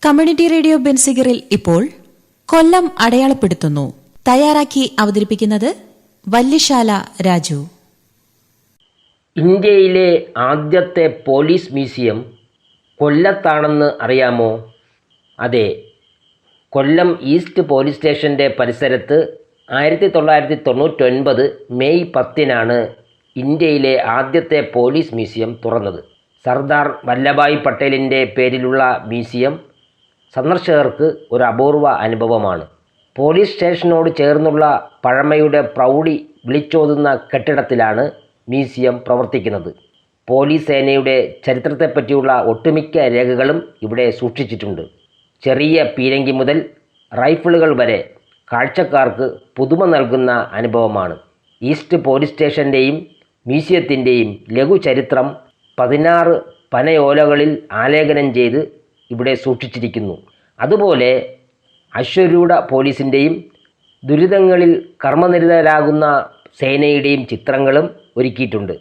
Community radio ബെൻസിഗറിൽ ഇപ്പോൾ കൊല്ലം അടയാളപ്പെടുത്തുന്നു. തയ്യാറാക്കി അവതരിപ്പിക്കുന്നത് വല്യശാല രാജു. ഇന്ത്യയിലെ ആദ്യത്തെ പോലീസ് മ്യൂസിയം കൊല്ലത്താണെന്ന് അറിയാമോ? അതെ, കൊല്ലം ഈസ്റ്റ് പോലീസ് സ്റ്റേഷൻ്റെ പരിസരത്ത് 1999 മെയ് 10 ഇന്ത്യയിലെ ആദ്യത്തെ പോലീസ് മ്യൂസിയം തുറന്നത്. സർദാർ വല്ലഭായ് പട്ടേലിൻ്റെ പേരിലുള്ള മ്യൂസിയം സന്ദർശകർക്ക് ഒരു അപൂർവ അനുഭവമാണ്. പോലീസ് സ്റ്റേഷനോട് ചേർന്നുള്ള പഴമയുടെ പ്രൗഢി വിളിച്ചോതുന്ന കെട്ടിടത്തിലാണ് മ്യൂസിയം പ്രവർത്തിക്കുന്നത്. പോലീസ് സേനയുടെ ചരിത്രത്തെപ്പറ്റിയുള്ള ഒട്ടുമിക്ക രേഖകളും ഇവിടെ സൂക്ഷിച്ചിട്ടുണ്ട്. ചെറിയ പീരങ്കി മുതൽ റൈഫിളുകൾ വരെ കാഴ്ചക്കാർക്ക് പുതുമ നൽകുന്ന അനുഭവമാണ്. ഈസ്റ്റ് പോലീസ് സ്റ്റേഷൻ്റെയും മ്യൂസിയത്തിൻ്റെയും ലഘുചരിത്രം 16 പനയോലകളിൽ ആലേഖനം ചെയ്ത് ഇവിടെ സൂക്ഷിച്ചിരിക്കുന്നു. അതുപോലെ അശ്വരൂഢ പോലീസിൻ്റെയും ദുരിതങ്ങളിൽ കർമ്മനിരതരാകുന്ന സേനയുടെയും ചിത്രങ്ങളും ഒരുക്കിയിട്ടുണ്ട്.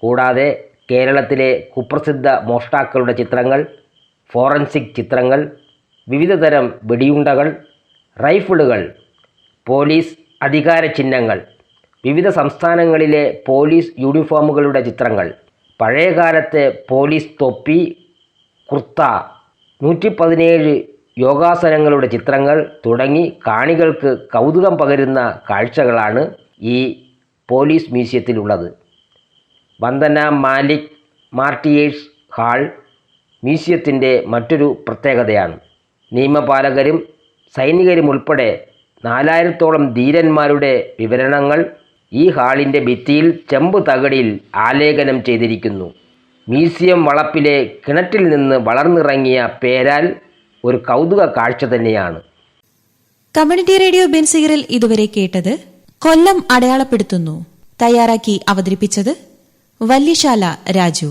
കൂടാതെ കേരളത്തിലെ കുപ്രസിദ്ധ മോഷ്ടാക്കളുടെ ചിത്രങ്ങൾ, ഫോറൻസിക് ചിത്രങ്ങൾ, വിവിധതരം വെടിയുണ്ടകൾ, റൈഫിളുകൾ, പോലീസ് അധികാര ചിഹ്നങ്ങൾ, വിവിധ സംസ്ഥാനങ്ങളിലെ പോലീസ് യൂണിഫോമുകളുടെ ചിത്രങ്ങൾ, പഴയകാലത്തെ പോലീസ് തൊപ്പി, കുർത്ത, 117 യോഗാസനങ്ങളുടെ ചിത്രങ്ങൾ തുടങ്ങി കാണികൾക്ക് കൗതുകം പകരുന്ന കാഴ്ചകളാണ് ഈ പോലീസ് മ്യൂസിയത്തിലുള്ളത്. വന്ദന മാലിക് മാർട്ടിയേഴ്സ് ഹാൾ മ്യൂസിയത്തിൻ്റെ മറ്റൊരു പ്രത്യേകതയാണ്. നിയമപാലകരും സൈനികരുമുൾപ്പെടെ 4000-ഓളം ധീരന്മാരുടെ വിവരണങ്ങൾ ഈ ഹാളിൻ്റെ ഭിത്തിയിൽ ചെമ്പ് തകിടിൽ ആലേഖനം ചെയ്തിരിക്കുന്നു. മ്യൂസിയം വളപ്പിലെ കിണറ്റിൽ നിന്ന് വളർന്നിറങ്ങിയ പേരാൽ ഒരു കൗതുക കാഴ്ച തന്നെയാണ്. കമ്മ്യൂണിറ്റി റേഡിയോ ബെൻസിഗറിൽ ഇതുവരെ കേട്ടത് കൊല്ലം അടയാളപ്പെടുത്തുന്നു. തയ്യാറാക്കി അവതരിപ്പിച്ചത് വല്യശാല രാജു.